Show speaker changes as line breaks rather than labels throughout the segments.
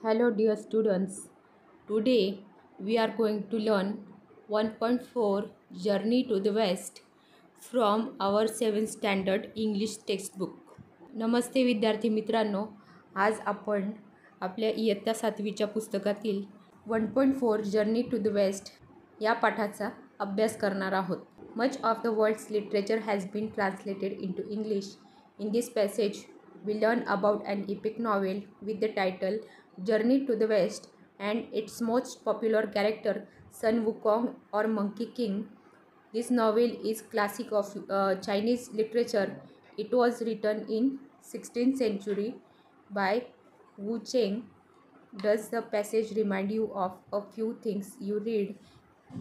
Hello dear students. Today we are going to learn 1.4 Journey to the West from our 7th standard English textbook. नमस्ते विद्यार्थी मित्रांनो, आज आपण आपल्या इयत्ता 7वीच्या पुस्तकातील 1.4 जर्नी टू द वेस्ट या पाठाचा अभ्यास करणार आहोत. Much of the world's literature has been translated into English. In this passage we learn about an epic novel with the title Journey to the West and its most popular character Sun Wukong or Monkey King. This novel is classic of Chinese literature. It was written in 16th century by Wu Cheng. Does the passage remind you of a few things you read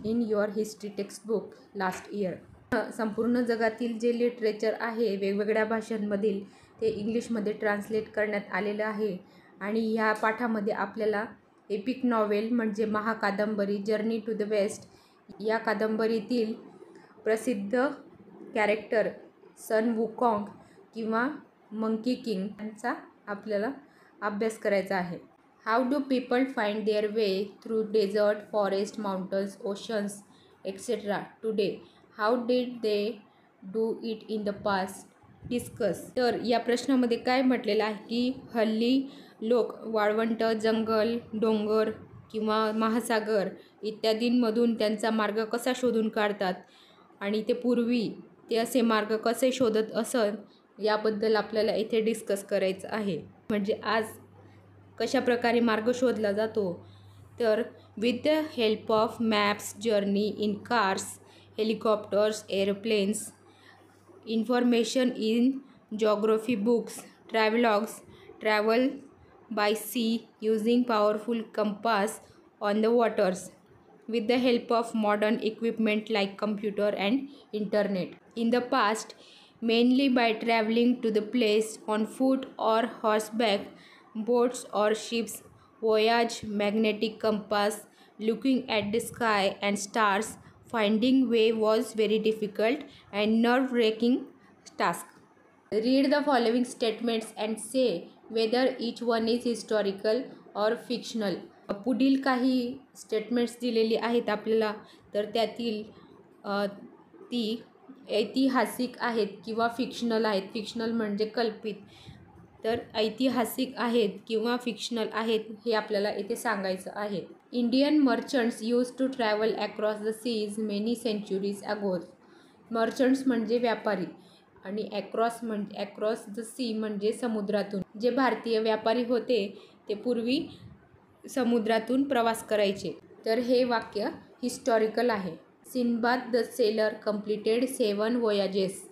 in your history textbook last year? संपूर्ण जगातील जे literature आहे वेगवेगळ्या भाषांमधील ते इंग्लिशमध्ये translate करण्यात आलेलं आहे आणि ह्या पाठामध्ये आपल्याला एपिक नॉवेल म्हणजे महाकादंबरी जर्नी टू द वेस्ट या कादंबरीतील प्रसिद्ध कॅरेक्टर सन वुकॉंग किंवा मंकी किंग यांचा आपल्याला अभ्यास करायचा आहे. How do people find their way through desert, forest, mountains, oceans etcetera today? How did they do it in the past? Discuss. तर या प्रश्नामध्ये काय म्हटलेलं आहे की हल्ली लोक वाळवंट, जंगल, डोंगर किंवा महासागर इत्यादींमधून त्यांचा मार्ग कसा शोधून काढतात आणि ते पूर्वी ते असे मार्ग कसे शोधत असत याबद्दल आपल्याला इथे डिस्कस करायचं आहे. म्हणजे आज कशा प्रकारे मार्ग शोधला जातो तर with the help of maps, journey in cars, helicopters, airplanes, information in geography books, travelogues, travel by sea using powerful compass on the waters, with the help of modern equipment like computer and internet. In the past, mainly by traveling to the place on foot or horseback, boats or ships, voyage, magnetic compass, looking at the sky and stars, finding way was very difficult and nerve-wracking task. Read the following statements and say whether each one is historical or fictional. पुढील काही statements दिलेली आहेत आपल्याला तर त्यातील ती ऐतिहासिक आहेत किंवा फिक्शनल आहेत. फिक्शनल म्हणजे कल्पित. तर ऐतिहासिक आहेत किंवा फिक्शनल आहेत हे आपल्याला इथे सांगायचं आहे. Indian merchants use to travel across the seas many centuries ago. Merchants म्हणजे व्यापारी आणि अक्रॉस द सी म्हणजे समुद्रातून. जे भारतीय व्यापारी होते ते पूर्वी समुद्रातून प्रवास करायचे. तर हे वाक्य हिस्टॉरिकल आहे. Sinbad the sailor completed 7 voyages.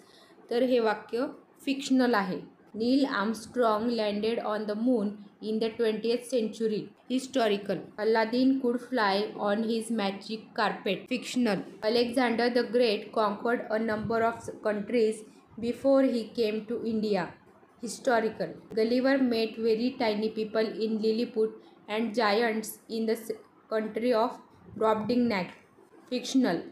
तर हे वाक्य फिक्शनल आहे. Neil Armstrong landed on the moon in the 20th century. Historical. Aladdin could fly on his magic carpet. Fictional. Alexander the Great conquered a number of countries before he came to India. Historical. Gulliver met very tiny people in Lilliput and giants in the country of Brobdingnag. Fictional.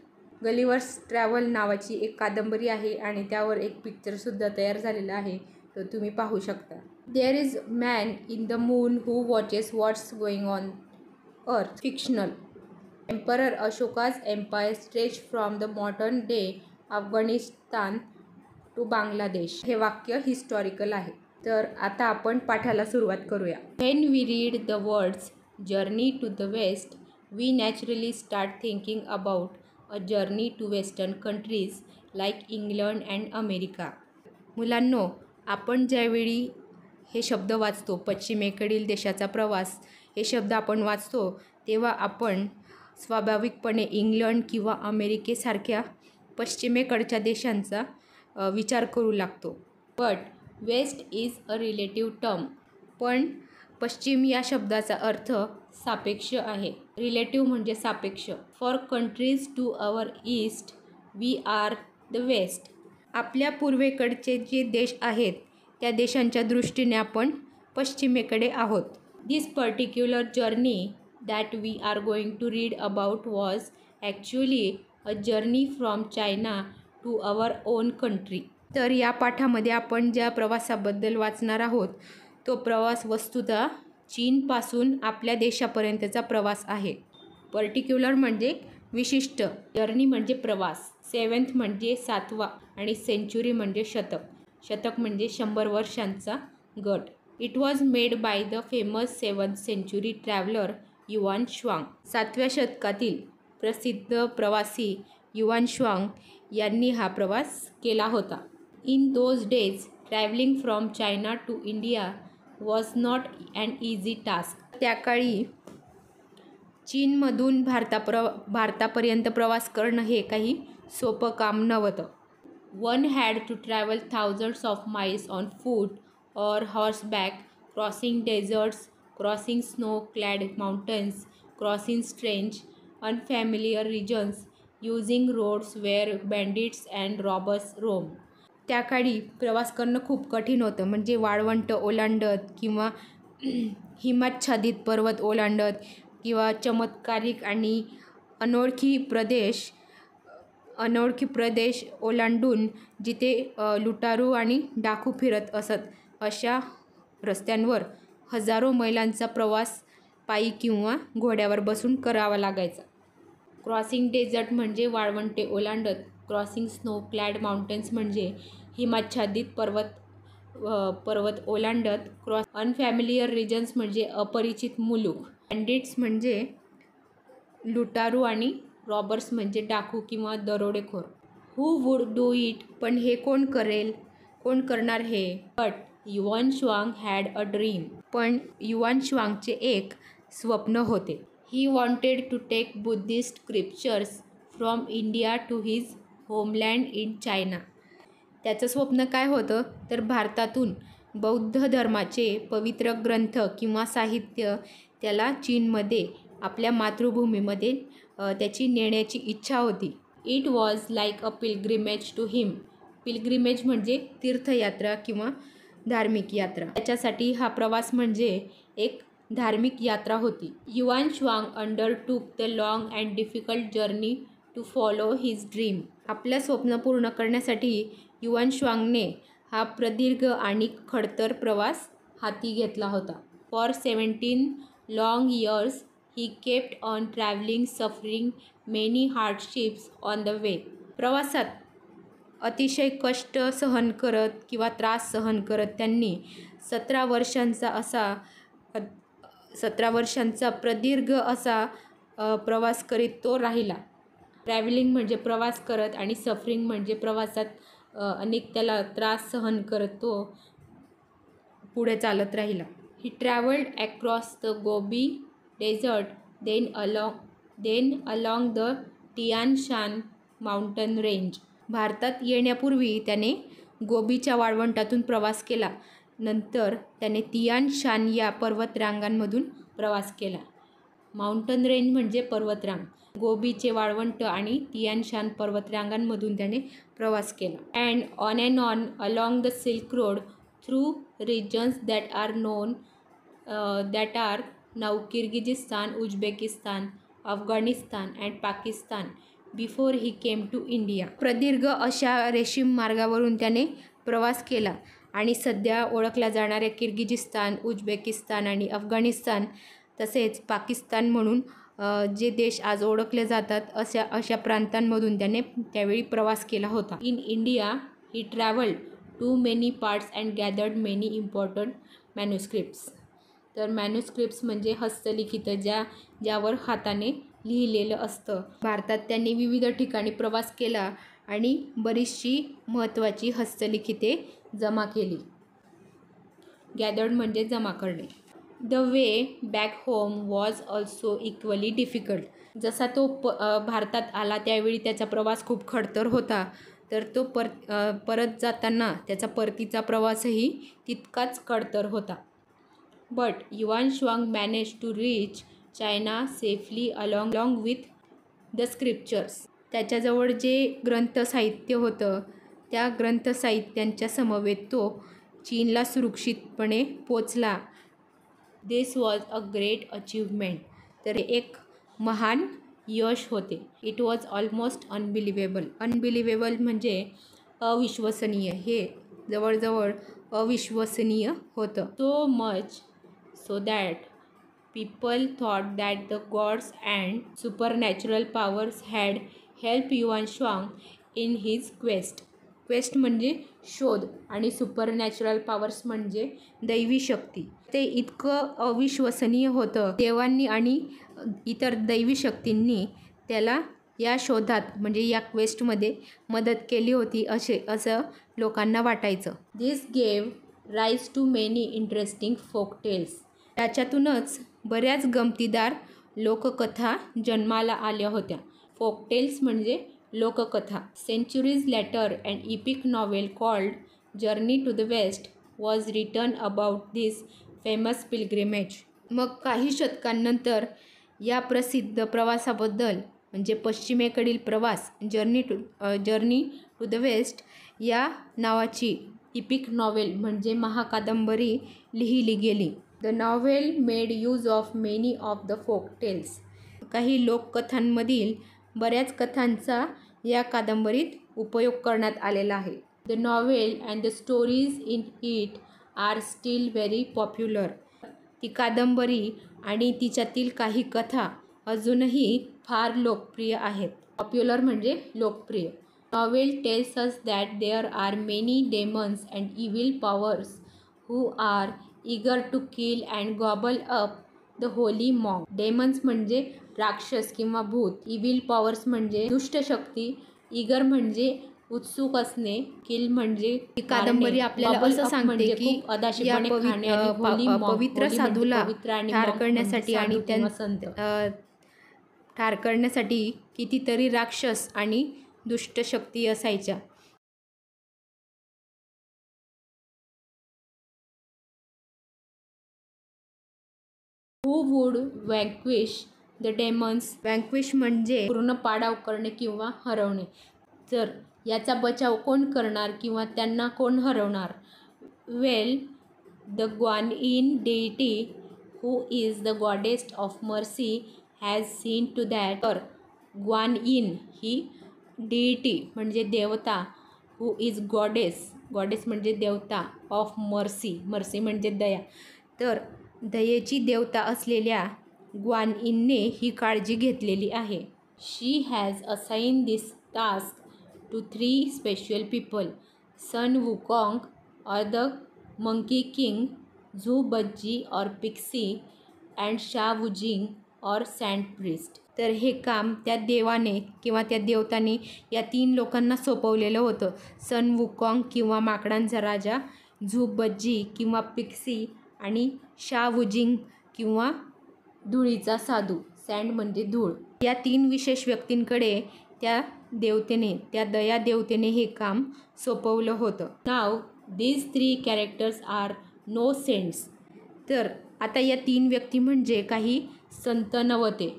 Gulliver's travel नावाची एक कादंबरी आहे आणि त्यावर एक पिक्चरसुद्धा तयार झालेला आहे, तो तुम्ही पाहू शकता. There is man in the moon who watches what's going on earth. Fictional. Emperor Ashoka's empire stretched from the modern day Afghanistan to Bangladesh. हे वाक्य हिस्टॉरिकल आहे. तर आता आपण पाठाला सुरुवात करूया. When we read the words journey to the west, we naturally start thinking about a journey to western countries like England and America. मुलांनो, आपण ज्यावेळी हे शब्द वाचतो, पश्चिमेकडील देशाचा प्रवास हे शब्द आपण वाचतो तेव्हा आपण स्वाभाविकपणे इंग्लंड किंवा अमेरिकेसारख्या पश्चिमेकडच्या देशांचा विचार करू लागतो. But west is a relative term. पण पश्चिम या शब्दाचा अर्थ सापेक्ष आहे. रिलेटिव्ह म्हणजे सापेक्ष. For countries to our east we are the west. आपल्या पूर्वेकडचे जे देश आहेत त्या देशांच्या दृष्टीने आपण पश्चिमेकडे आहोत. This particular journey that we are going to read about was actually a journey from China to our own country. तर या पाठामध्ये आपण ज्या प्रवासाबद्दल वाचणार आहोत तो प्रवास वस्तुतः चीनपासून आपल्या देशापर्यंतचा प्रवास आहे. पर्टिक्युलर म्हणजे विशिष्ट, जर्नी म्हणजे प्रवास, सेवन्थ म्हणजे 7वा आणि सेंचुरी म्हणजे शतक. शतक म्हणजे 100 वर्षांचा गट. It was made by the famous 7th century traveller Yuan Shwang. 7व्या शतकातील प्रसिद्ध प्रवासी युआन श्वांग यांनी हा प्रवास केला होता. In those days travelling from China to India was not an easy task. त्या काळी चीनमधून भारतापर्यंत प्रवास करणं हे काही सोपं काम नव्हतं. One had to travel thousands of miles on foot or horseback, crossing deserts, crossing snow clad mountains, crossing strange unfamiliar regions, using roads where bandits and robbers roam. त्या काळी प्रवास करणं खूप कठीण होतं. म्हणजे वाळवंट ओलांडत किंवा हिमाच्छादित पर्वत ओलांडत किंवा चमत्कारिक आणि अनोळखी प्रदेश ओलांडून जिथे लुटारू आणि डाकू फिरत असत अशा रस्त्यांवर हजारो मैलांचा प्रवास पायी किंवा घोड्यावर बसून करावा लागायचा. क्रॉसिंग डेझर्ट म्हणजे वाळवंटे ओलांडत, क्रॉसिंग स्नो क्लॅड माउंटन्स म्हणजे हिमाच्छादित पर्वत ओलांडत, अनफॅमिलियर रिजन्स म्हणजे अपरिचित मुलूक, बँडिट्स म्हणजे लुटारू आणि रॉबर्स म्हणजे डाकू किंवा दरोडेखोर. हू वुड डू इट, पण हे कोण करणार हे? But Yuan Shwang had a dream, पण युआन श्वांगचे एक स्वप्न होते. He wanted to take Buddhist scriptures from India to his homeland in China. त्याचं स्वप्न काय होतं तर भारतातून बौद्ध धर्माचे पवित्र ग्रंथ किंवा साहित्य त्याला चीनमध्ये आपल्या मातृभूमीमध्ये त्याची नेण्याची इच्छा होती. It was like a pilgrimage to him. Pilgrimage म्हणजे तीर्थयात्रा किंवा धार्मिक यात्रा. त्याच्यासाठी हा प्रवास म्हणजे एक धार्मिक यात्रा होती. Yuan Shwang undertook the long and difficult journey to follow his dream. आपलं स्वप्न पूर्ण करण्यासाठी युआन श्वांगने हा प्रदीर्घ आणि खडतर प्रवास हाती घेतला होता. For 17 long years he kept on travelling, suffering many hardships on the वे. प्रवासात अतिशय कष्ट सहन करत किंवा त्रास सहन करत त्यांनी 17 वर्षांचा प्रदीर्घ असा प्रवास करीत तो राहिला. ट्रॅव्हलिंग म्हणजे प्रवास करत आणि सफरिंग म्हणजे प्रवासात अनेक त्याला त्रास सहन करत तो पुढे चालत राहिला. He travelled across the Gobi desert, then along the Tian Shan mountain range. भारतात येण्यापूर्वी त्याने गोबीच्या वाळवंटातून प्रवास केला. नंतर त्याने तियान शान या पर्वतरांगांमधून प्रवास केला. माउंटन रेंज म्हणजे पर्वतरांग. गोबीचे वाळवंट आणि तियान शान पर्वतरांगांमधून त्याने प्रवास केला. And on along the silk road through regions that are now Kyrgyzstan, Uzbekistan, Afghanistan and Pakistan before he came to India. प्रदीर्घ अशा रेशीम मार्गावरून त्याने प्रवास केला आणि सध्या ओळखल्या जाणाऱ्या किर्गिझिस्तान, उझबेकिस्तान आणि अफगाणिस्तान तसेच पाकिस्तान म्हणून जे देश आज ओळखले जातात अशा प्रांतांमधून त्याने त्यावेळी प्रवास केला होता. In India he travelled to many parts and gathered many important manuscripts. तर मॅन्युस्क्रिप्ट्स म्हणजे हस्तलिखित ज्यावर हाताने लिहिलेलं असतं. भारतात त्यांनी विविध ठिकाणी प्रवास केला आणि बरीचशी महत्त्वाची हस्तलिखिते जमा केली. गॅदर्ड म्हणजे जमा करणे. The way back home was also equally difficult. जसा तो भारतात आला त्यावेळी त्याचा प्रवास खूप खडतर होता, तर तो परत जाताना त्याचा परतीचा प्रवासही तितकाच खडतर होता. But Yuan Shwang manage to reach China safely along with the scriptures. त्याच्याजवळ जे ग्रंथसाहित्य होतं त्या ग्रंथसाहित्यांच्या समवेत तो चीनला सुरक्षितपणे पोचला. दिस वॉज अ ग्रेट अचीवमेंट. तर एक महान यश होते. It was almost unbelievable. Unbelievable म्हणजे अविश्वसनीय. हे जवळजवळ अविश्वसनीय होतं. So so that people thought that the gods and supernatural powers had helped Yuan Shuang in his quest. Quest म्हणजे शोध आणि सुपरनॅचरल पॉवर्स म्हणजे दैवी शक्ती. ते इतकं अविश्वसनीय होतं. देवांनी आणि इतर दैवी शक्तींनी त्याला या शोधात म्हणजे या क्वेस्टमध्ये मदत केली होती असं लोकांना वाटायचं. This gave rise to many interesting folk tales. त्याच्यातूनच बऱ्याच गमतीदार लोककथा जन्माला आल्या होत्या. फोक टेल्स म्हणजे लोककथा. Centuries later an epic novel called Journey to the West was written about this famous pilgrimage. मग काही शतकांनंतर या प्रसिद्ध प्रवासाबद्दल म्हणजे पश्चिमेकडील प्रवास जर्नी टू द वेस्ट या नावाची इपिक नॉवेल म्हणजे महाकादंबरी लिहिली गेली. The novel made use of many of the folk tales. काही लोककथांमधील बऱ्याच कथांचा या कादंबरीत उपयोग करण्यात आलेला आहे. The novel and the stories in it are still very popular. ती कादंबरी आणि तिच्यातील काही कथा अजूनही फार लोकप्रिय आहेत. पॉप्युलर म्हणजे लोकप्रिय. Novel tells us that there are many demons and evil powers who are eager to kill and gobble up the holy monk. Demons म्हणजे राक्षस किंवा भूत. इव्हिल पॉवर्स म्हणजे दुष्ट शक्ती. इगर म्हणजे उत्सुक असणे. किल म्हणजे कादंबरी आपल्याला असं सांगते की या पवित्र साधूला ठार करण्यासाठी आणि ठार करण्यासाठी कितीतरी राक्षस आणि दुष्ट शक्ती असायच्या. Who would vanquish the demons? Vanquish म्हणजे पूर्ण पाडाव करणे किंवा हरवणे. तर याचा बचाव कोण करणार किंवा त्यांना कोण हरवणार? वेल, the ग्वानइन डेइटी who is the goddess of mercy has seen to that. तर ग्वानइन ही डेइटी म्हणजे देवता, who is goddess म्हणजे देवता, ऑफ मर्सी म्हणजे दया. तर दयेची देवता असलेल्या ग्वानइनने ही काळजी घेतलेली आहे. She has assign this task to 3 special people, Sun Wukong or the monkey king, Zhu Bajie or Pigsy and Sha Wujing or Sand Priest. तर हे काम त्या देवाने किंवा त्या देवताने या 3 लोकांना सोपवलेलं होतं. सन वुकॉंग किंवा माकडांचा राजा, झू बज्जी किंवा पिक्सी आणि शा वुजिंग किंवा धुळीचा साधू, सँड म्हणजे धूळ. या 3 विशेष व्यक्तींकडे त्या दया देवतेने हे काम सोपवलं होतं. Now these 3 characters are no saints. तर आता या 3 व्यक्ती म्हणजे काही संत नव्हते.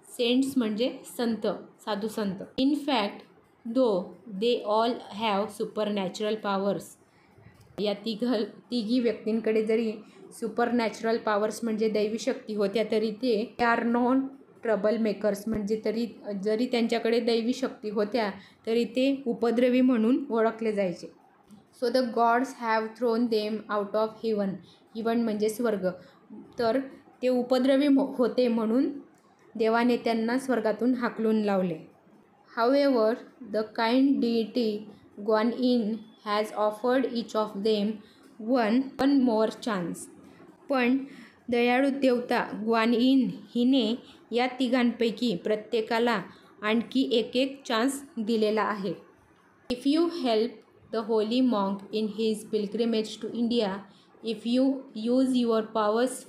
सेंट्स म्हणजे संत, साधू संत. In fact though they all have supernatural powers. या तिघी व्यक्तींकडे जरी सुपरनॅचरल पॉवर्स म्हणजे दैवी शक्ती होत्या तरी ते आर नॉन ट्रबल मेकर्स म्हणजे जरी त्यांच्याकडे दैवी शक्ती होत्या तरी ते उपद्रवी म्हणून ओळखले जायचे. So the gods have thrown them out of heaven. Heaven म्हणजे स्वर्ग. तर ते उपद्रवी होते म्हणून देवाने त्यांना स्वर्गातून हाकलून लावले. However the kind deity Guanyin has offered each of them one more chance. पण दयाळू देवता ग्वानइन हिने या तिघांपैकी प्रत्येकाला आणखी एक चान्स दिलेला आहे. If you help the holy monk in his pilgrimage to India, if you use your powers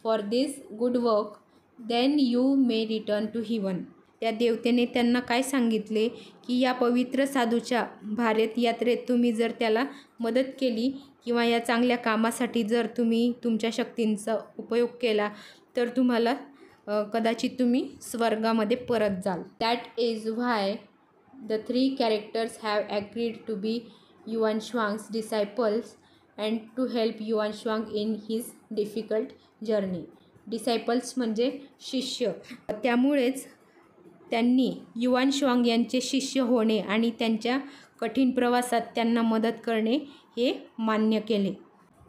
for this good work, then you may return to heaven. त्या देवतेने त्यांना काय सांगितले की या पवित्र साधूच्या भारत यात्रेत तुम्ही जर त्याला मदत केली किंवा या चांगल्या कामासाठी जर तुम्ही तुमच्या शक्तींचा उपयोग केला तर तुम्हाला कदाचित तुम्ही स्वर्गामध्ये परत जाल. That is why the 3 characters have agreed to be Yuan Shuang's disciples and to help Yuan Shuang in his difficult journey. Disciples म्हणजे शिष्य. त्यामुळेच त्यांनी युआन शुआंग यांचे शिष्य होणे आणि त्यांच्या कठीण प्रवासात त्यांना मदत करणे हे मान्य केले.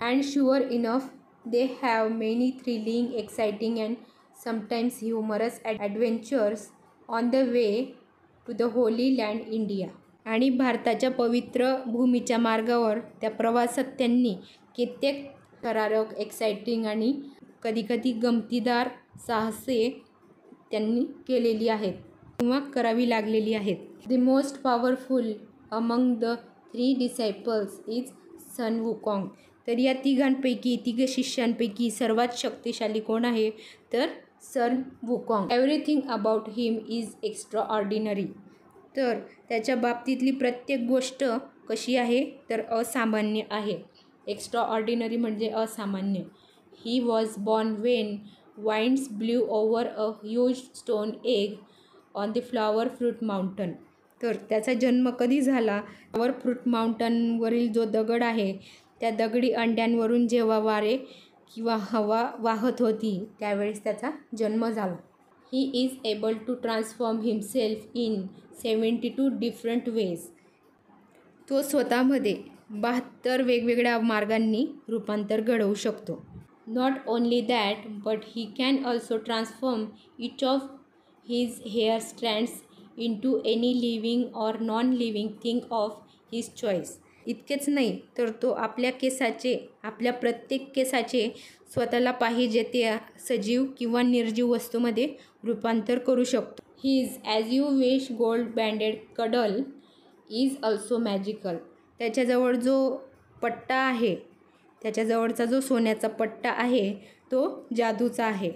And sure enough They have many thrilling, exciting and sometimes humorous adventures on the way to the Holy Land India. आणि भारताच्या पवित्र भूमीच्या मार्गावर त्या प्रवासात त्यांनी कित्येक थरारक, एक्साइटिंग आणि कधीकधी गमतीदार साहसे त्यांनी केलेली आहेत किंवा करावी लागलेली आहेत. The most powerful among the 3 disciples is Sun Wukong. तर या तिघ शिष्यांपैकी सर्वात शक्तिशाली कोण आहे? तर Sun Wukong. Everything about him is extraordinary. तर त्याच्या बाबतीतली प्रत्येक गोष्ट कशी आहे? तर असामान्य आहे. एक्स्ट्रा ऑर्डिनरी म्हणजे असामान्य. He was born Wien winds blew over a huge stone egg on the flower fruit mountain. तर त्याचा जन्म कधी झाला? फ्लॉवर फ्रूट माउंटनवरील जो दगड आहे त्या दगडी अंड्यांवरून जेव्हा वारे किंवा हवा वाहत होती त्यावेळेस त्याचा जन्म झाला. He is able to transform himself in 72 different ways. तो स्वतःमध्ये 72 वेगवेगळ्या मार्गांनी रूपांतर घडवू शकतो. Not only that, but he can also transform each of his hair strands into any living or non-living thing of his choice. इतकेच नाही तर तो आपल्या प्रत्येक केसाचे स्वतःला पाहिजे ते सजीव किंवा निर्जीव वस्तूमध्ये रूपांतर करू शकतो. His as you wish gold banded cuddle is also magical. त्याच्याजवळ जो पट्टा आहे, त्याच्याजवळचा जो सोन्याचा पट्टा आहे तो जादूचा आहे.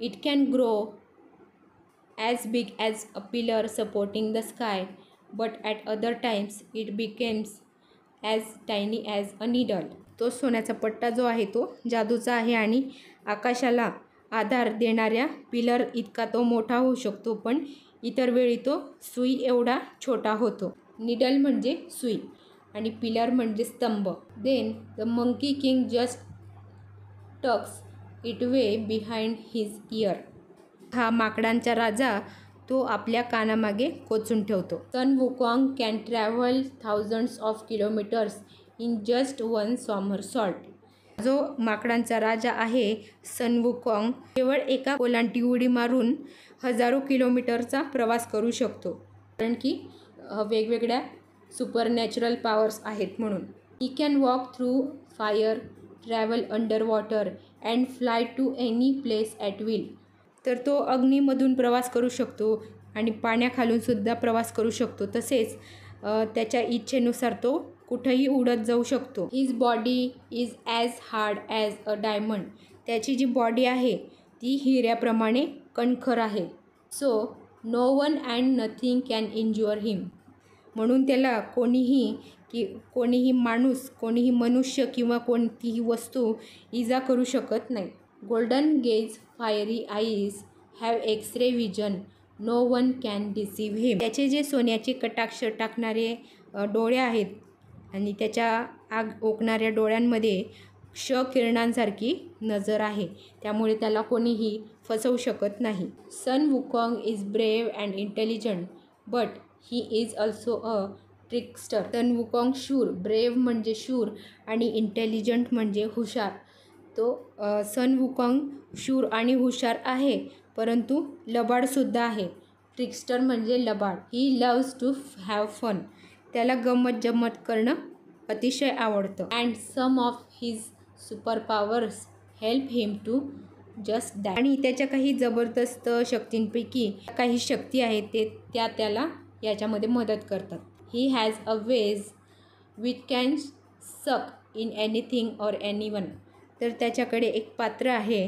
It can grow as big as a pillar supporting the sky but at other times it becomes as tiny as a needle. तो सोन्याचा पट्टा जो आहे तो जादूचा आहे आणि आकाशाला आधार देणाऱ्या पिलर इतका तो मोठा होऊ शकतो, पण इतर वेळी तो सुई एवढा छोटा होतो. निडल म्हणजे सुई आणि पिलर म्हणजे स्तंभ. Then the monkey king just tucks it way behind his ear. हा माकडांचा राजा तो आपल्या कानामागे कोचून ठेवतो. Sun Wukong can travel thousands of kilometres in just one somersault. जो माकडांचा राजा आहे सन वुकॉंग केवळ एका ओलांटी उडी मारून हजारो किलोमीटरचा प्रवास करू शकतो, कारण की वेगवेगळ्या सुपरनॅचरल पॉवर्स आहेत म्हणून. He can walk through fire, travel under water and fly to any place at will. तर तो अग्नीमधून प्रवास करू शकतो आणि पाण्याखालूनसुद्धा प्रवास करू शकतो. तसेच त्याच्या इच्छेनुसार तो कुठंही उडत जाऊ शकतो. His body is as hard as a diamond. त्याची जी बॉडी आहे ती हिऱ्याप्रमाणे कणखर आहे. So no one and nothing can injure him. म्हणून त्याला कोणीही माणूस, कोणीही मनुष्य किंवा कोणतीही वस्तू इजा करू शकत नाही. Golden gaze fiery eyes have x-ray vision, no one can deceive him. त्याचे जे सोन्याचे कटाक्ष टाकणारे डोळे आहेत आणि त्याच्या आग ओकणाऱ्या डोळ्यांमध्ये क्ष किरणांसारखी नजर आहे, त्यामुळे त्याला कोणीही फसवू शकत नाही. Sun Wukong is brave and intelligent but he is also a trickster. Sun Wukong शूर, ब्रेव्ह म्हणजे शूर आणि इंटेलिजंट म्हणजे हुशार. तो सन वुकॉंग शूर आणि हुशार आहे, परंतु लबाडसुद्धा आहे. ट्रिकस्टर म्हणजे लबाड. He loves to have fun. त्याला गंमत जम्मत करणं अतिशय आवडतं. And some of his super powers help him to just that. आणि त्याच्या काही जबरदस्त शक्तींपैकी काही शक्ती आहेत त्या त्याला याच्यामध्ये मदत करतात. He has a ways which can सक इन एनिथिंग ऑर एनीवन. तर त्याच्याकडे एक पात्र आहे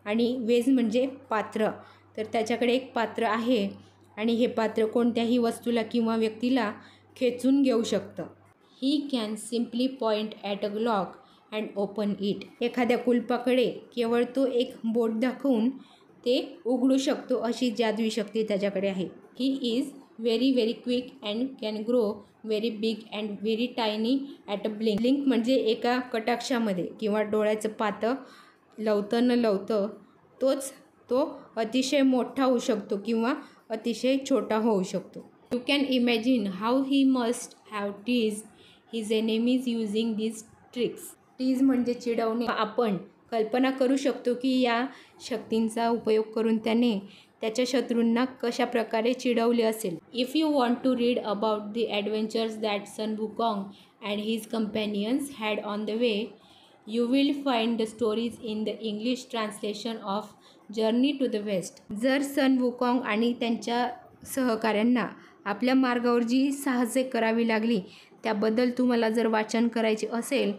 आणि वेज म्हणजे पात्र. तर त्याच्याकडे एक पात्र आहे आणि हे पात्र कोणत्याही वस्तूला किंवा व्यक्तीला खेचून घेऊ शकतं. He can simply point at a lock and open it. एखाद्या कुलपाकडे केवळ तो एक बोट दाखवून ते उघडू शकतो, अशी जादुई शक्ती त्याच्याकडे आहे. He is very very quick and can grow very big and very tiny at a blink. Blink म्हणजे एका कटाक्षामध्ये किंवा डोळ्याचं पातं लवतं न लवतं तो अतिशय मोठा होऊ शकतो किंवा अतिशय छोटा होऊ शकतो. You can imagine how he must have tease his enemies using these tricks. Tease म्हणजे चिडवणे. आपण कल्पना करू शकतो की या शक्तींचा उपयोग करून त्याने त्याच्या शत्रूंना कशा प्रकारे चिडवले असेल. If you want to read about the adventures that Sun Wukong and his companions had on the way, you will find the stories in the English translation of journey to the west. जर Sun वुकॉंग आणि त्यांच्या सहकाऱ्यांना आपल्या मार्गावर जी साहसे करावी लागली त्याबद्दल तुम्हाला जर वाचन करायचे असेल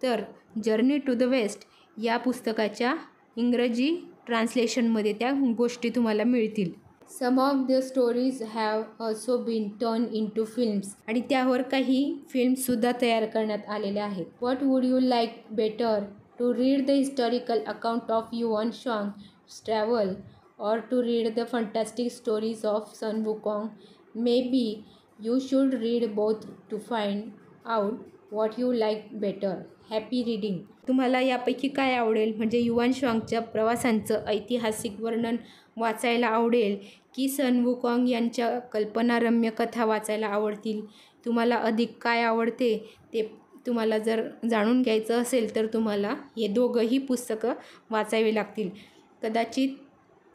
तर जर्नी टू द वेस्ट या पुस्तकाच्या इंग्रजी ट्रान्सलेशनमध्ये त्या गोष्टी तुम्हाला मिळतील. Some of the stories have also been turn in to films, आणि त्यावर काही फिल्म्ससुद्धा तयार करण्यात आलेल्या आहेत. What would you like better, to read the historical account of Yuan Shuang's travel or to read the fantastic stories of Sun Wukong? Maybe you should read both to find out what you like better. Happy reading. तुम्हाला यापैकी काय आवडेल, म्हणजे yuan शुआंगच्या प्रवासांचं ऐतिहासिक वर्णन वाचायला आवडेल की सन वुकॉंग यांच्या कल्पनारम्य कथा वाचायला आवडतील? तुम्हाला अधिक काय आवडते ते तुम्हाला जर जाणून घ्यायचं असेल तर तुम्हाला हे दोघंही पुस्तकं वाचावी लागतील. कदाचित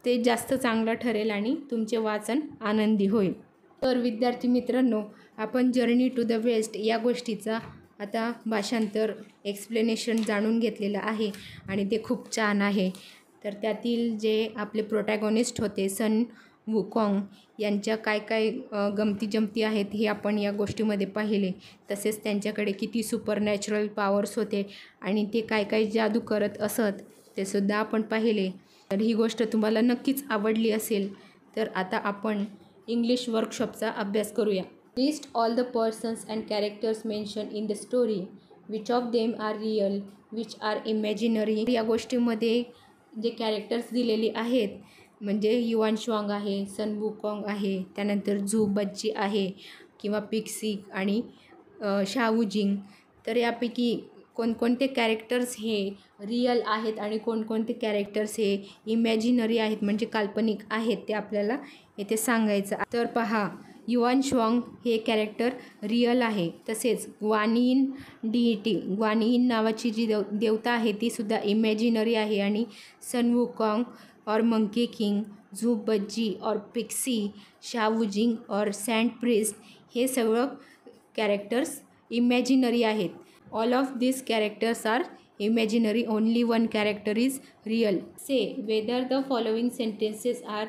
ते जास्त चांगलं ठरेल आणि तुमचे वाचन आनंदी होईल. तर विद्यार्थी मित्रांनो, आपण जर्नी टू द वेस्ट या गोष्टीचा आता भाषांतर एक्सप्लेनेशन जाणून घेतलेलं आहे आणि ते खूप छान आहे. तर त्यातील जे आपले प्रोटॅगॉनिस्ट होते सन वुकॉंग यांच्या काय काय गमती जमती आहेत हे आपण या गोष्टीमध्ये पाहिले. तसेच त्यांच्याकडे किती सुपरनॅचरल पॉवर्स होते आणि ते काय काय जादू करत असत ते सुद्धा आपण पाहिले. तर ही गोष्ट तुम्हाला नक्कीच आवडली असेल. तर आता आपण इंग्लिश वर्कशॉपचा अभ्यास करूया. List all the persons and characters mention in the story. Which of them are real, which are imaginary. या गोष्टीमध्ये जे कॅरेक्टर्स दिलेली आहेत म्हणजे युआन शुआंग आहे, सन वुकॉंग आहे, त्यानंतर झू बच्ची आहे किंवा पिक्सी आणि शावुजिंग. तर यापैकी कोणकोणते कॅरेक्टर्स हे रिअल आहेत आणि कोणकोणते कॅरेक्टर्स हे इमॅजिनरी आहेत म्हणजे काल्पनिक आहेत ते आपल्याला येथे सांगायचं. तर पहा, युआन शुआंग हे कॅरेक्टर रिअल आहे. तसेच ग्वानियन डिइटी, ग्वानियन नावाची जी देवता आहे ती सुद्धा इमॅजिनरी आहे. आणि सन वुकॉंग और monkey king, Zhu Bajie or pixie, शावुजिंग और सँड प्रिस्ट हे सगळं कॅरेक्टर्स इमॅजिनरी आहेत. All of these characters are imaginary. Only one character is real. Say whether the following sentences are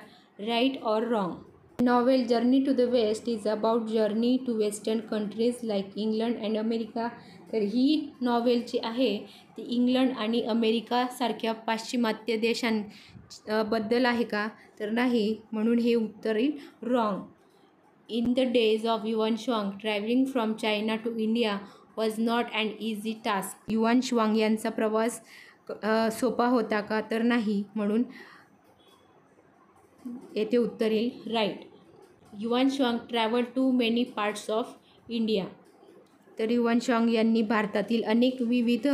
right or wrong. Novel Journey to the West is about journey to western countries like England and America. तर ही novel जी आहे ती England आणि America सारख्या पाश्चिमात्य देशांबद्दल आहे का? तर नाही, म्हणून हे उत्तर येईल wrong. In the days of Yuan Shuang, traveling from China to India was not an easy task. Yuan Shuang यांचा प्रवास सोपा होता का? तर नाही, म्हणून येथे उत्तर येईल right. Yuan Shuang travel to many parts of India. तर युआन शुआंग यांनी भारतातील अनेक विविध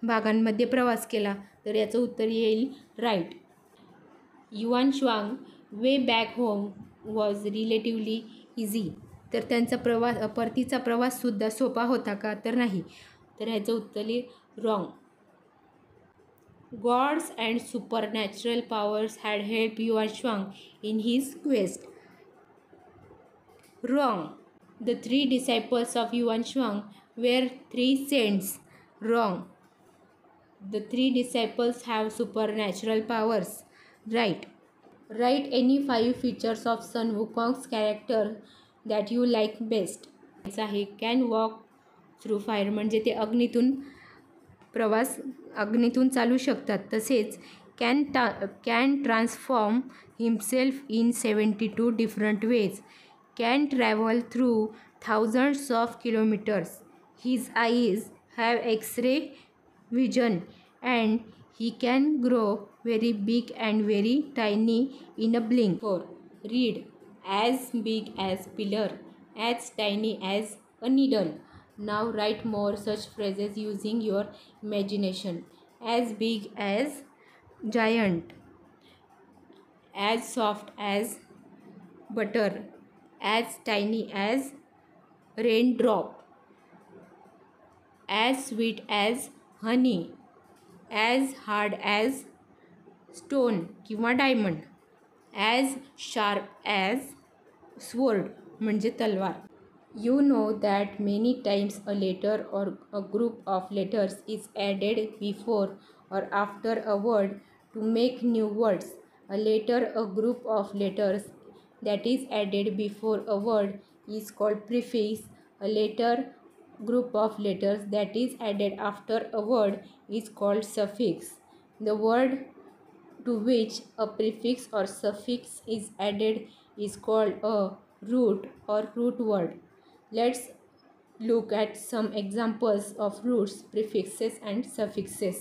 भागांमध्ये प्रवास केला. तर याचं उत्तर येईल right. Yuan Shuang way back home was relatively easy. तर त्यांचा परतीचा प्रवाससुद्धा सोपा होता का? तर नाही, तर ह्याचं उत्तर येईल wrong. Gods and supernatural powers had help Yuan Shuang in his quest. Wrong. The 3 disciples of Yuan Shuang were 3 saints. Wrong. The 3 disciples have supernatural powers. Right. Write any 5 features of Sun Wukong's character that you like best. आहे can walk through fire, म्हणजे ते अग्नीतून चालू शकतात. तसेच can transform himself in 72 different veg. Can travel through thousands of kilometers. His eyes have X-ray vision and he can grow very big and very tiny in a blink. 4. Read. As big as pillar, as tiny as a needle. Now write more such phrases using your imagination. As big as giant, as soft as butter, as tiny as raindrop, as sweet as honey, as hard as stone किंवा diamond. As sharp as sword म्हणजे तलवार. You know that many times a letter or a group of letters is added before or after a word to make new words. A letter, a group of letters that is added before a word is called prefix. A letter, group of letters that is added after a word is called suffix. The word to which a prefix or suffix is added is called a root or root word. Let's look at some examples of roots, prefixes and suffixes.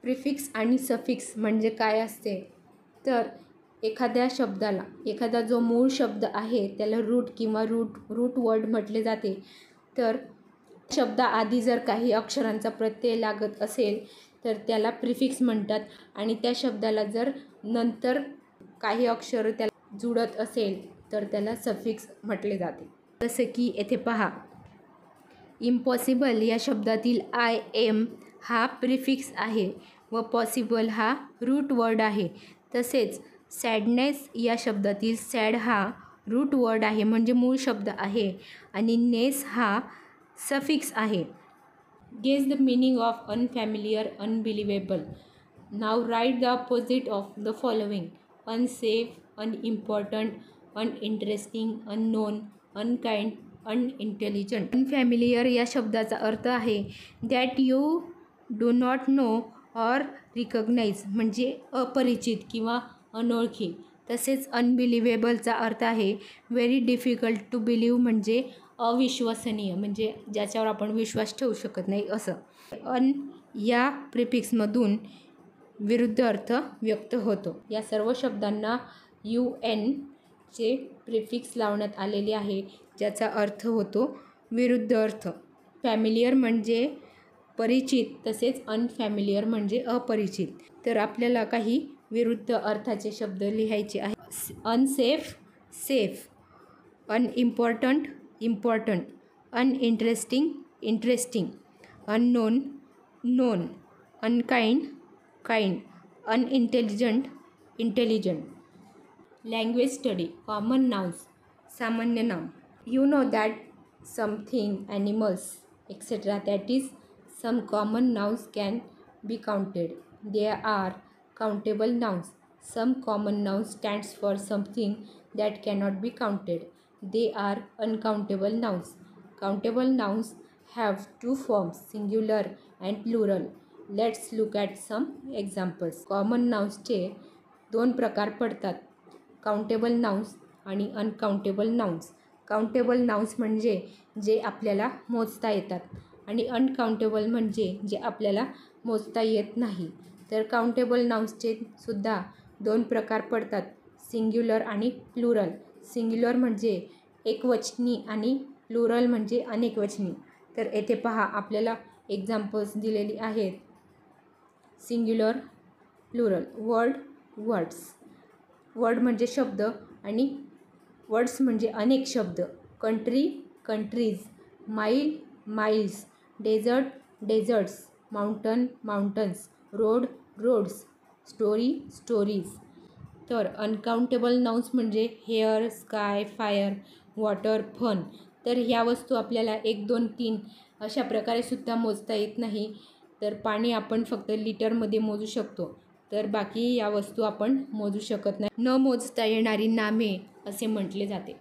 Prefix आणि suffix म्हणजे काय असते, तर एखाद्या शब्दाला, एखादा जो मूळ शब्द आहे त्याला रूट किंवा रूट वर्ड म्हटले जाते. तर शब्दाआधी जर काही अक्षरांचा प्रत्यय लागत असेल तर त्याला प्रिफिक्स म्हणतात, आणि त्या शब्दाला जर नंतर काही अक्षर त्याला जुळत असेल तर त्याला सफिक्स म्हटले जाते. जसे की येथे पहा, इम्पॉसिबल या शब्दातील आय एम हा प्रिफिक्स आहे व पॉसिबल हा रूट वर्ड आहे. तसेच सॅडनेस या शब्दातील सॅड हा रूट वर्ड आहे म्हणजे मूळ शब्द आहे, आणि नेस हा सफिक्स आहे. Guess the meaning of unfamiliar, unbelievable. Now write the opposite of the following. Unsafe, unimportant, uninteresting, unknown, unkind, unintelligent. Unfamiliar या शब्दाचा अर्थ आहे that you do not know or recognise म्हणजे अपरिचित किंवा अनोळखी. तसेच अनबिलिव्हेबलचा अर्थ आहे व्हेरी डिफिकल्ट टू बिलीव्ह म्हणजे अविश्वसनीय म्हणजे ज्याच्यावर आपण विश्वास ठेवू शकत नाही असं. अन या प्रिफिक्समधून विरुद्ध अर्थ व्यक्त होतो. या सर्व शब्दांना UN चे प्रिफिक्स लावण्यात आलेले आहे ज्याचा अर्थ होतो विरुद्ध अर्थ. फॅमिलियर म्हणजे परिचित, तसेच अनफॅमिलियर म्हणजे अपरिचित. तर आपल्याला काही विरुद्ध अर्थाचे शब्द लिहायचे आहेत. Unsafe, safe. Unimportant, important. Uninteresting, interesting. Unknown, non. Unkind, kind. अनइंटेलिजंट, intelligent. Language study. Common nouns, सामान्य नाम. You know that something, animals, etc. that is, some common nouns can be counted. There are countable nouns. Some common nouns stands for something that cannot be counted. They are uncountable nouns. Countable nouns have two forms, singular and plural. Let's look at some examples. Common nounsचे दोन प्रकार पडतात, countable nouns आणि uncountable nouns. Countable nouns म्हणजे जे आपल्याला मोजता येतात, आणि अनकाउंटेबल म्हणजे जे आपल्याला मोजता येत नाही. तर काउंटेबल नाउन्सचे सुद्धा दोन प्रकार पडतात, सिंग्युलर आणि प्लुरल. सिंग्युलर म्हणजे एकवचनी आणि प्लुरल म्हणजे अनेकवचनी. तर येथे पहा, आपल्याला एक्झाम्पल्स दिलेली आहेत. Singular, plural. Word, words. Word म्हणजे शब्द आणि वर्ड्स म्हणजे अनेक शब्द. Country, countries. Mile, miles. Desert, deserts. Mountain, mountains. Road, roads. Story, stories. तर अनकाउंटेबल नाउन्स म्हणजे hair, sky, fire, water, fun. तर ह्या वस्तू आपल्याला 1, 2, 3 अशा प्रकारे सुद्धा मोजता येत नाही. तर पाणी आपण फक्त लिटरमध्ये मोजू शकतो, तर बाकी या वस्तू आपण मोजू शकत नाही. न मोजता येणारी नामे असे म्हटले जाते.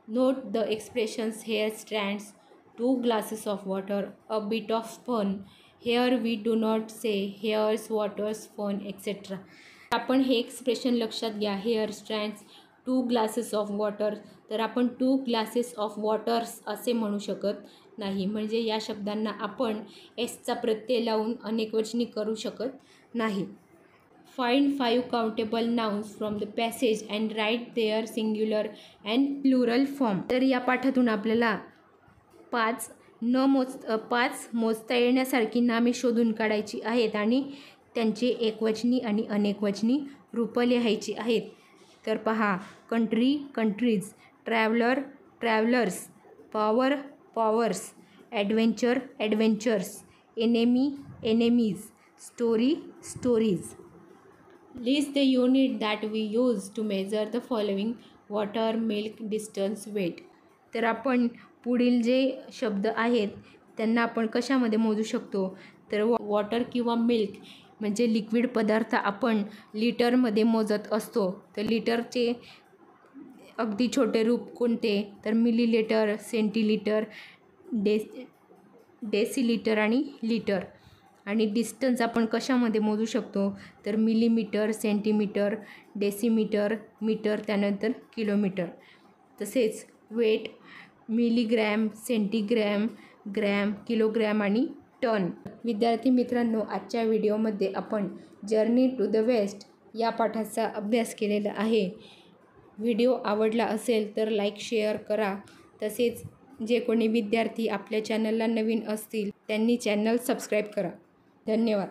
Note the expressions hair strands, 2 glasses of water, a bit of fun. Here we do not say here's water's fun etc. आपण हे एक्सप्रेशन लक्षात घ्या. Hair strands, 2 glasses of water. तर आपण 2 glasses of waters असे म्हणू शकत नाही, म्हणजे या शब्दांना आपण एसचा प्रत्यय लावून अनेकवचनी करू शकत नाही. Find 5 countable nouns from the passage and write their singular and plural form. तर या पाठातून आपल्याला 5 मोजता येण्यासारखी नामे शोधून काढायची आहेत आणि त्यांचे एकवचनी आणि अनेकवचनी रूपं लिहायची आहेत. तर पहा, country, countries. Traveller, travellers. Power, powers. Adventure, adventures. Enemy, enemies. stories. List the unit that we use to measure the following: water, milk, distance, weight. तर आपण पुढील जे शब्द आहेत त्यांना आपण कशामध्ये मोजू शकतो? तर वॉटर किंवा मिल्क म्हणजे लिक्विड पदार्थ आपण लिटरमध्ये मोजत असतो. तर लिटरचे अगदी छोटे रूप कोणते? तर मिलीलिटर, सेंटीलिटर, डेसिलिटर आणि लिटर. आणि डिस्टन्स आपण कशामध्ये मोजू शकतो? तर मिलीमीटर, सेंटीमीटर, डेसिमीटर, मीटर, त्यानंतर किलोमीटर. तसेच वेट मिलीग्रॅम, सेंटीग्रॅम, ग्रॅम, किलोग्रॅम आणि टन. विद्यार्थी मित्रांनो, आजच्या व्हिडिओमध्ये आपण जर्नी टू द वेस्ट या पाठाचा अभ्यास केलेला आहे. व्हिडिओ आवडला असेल तर लाईक शेअर करा. तसेच जे कोणी विद्यार्थी आपल्या चॅनलला नवीन असतील त्यांनी चॅनल सबस्क्राईब करा. धन्यवाद.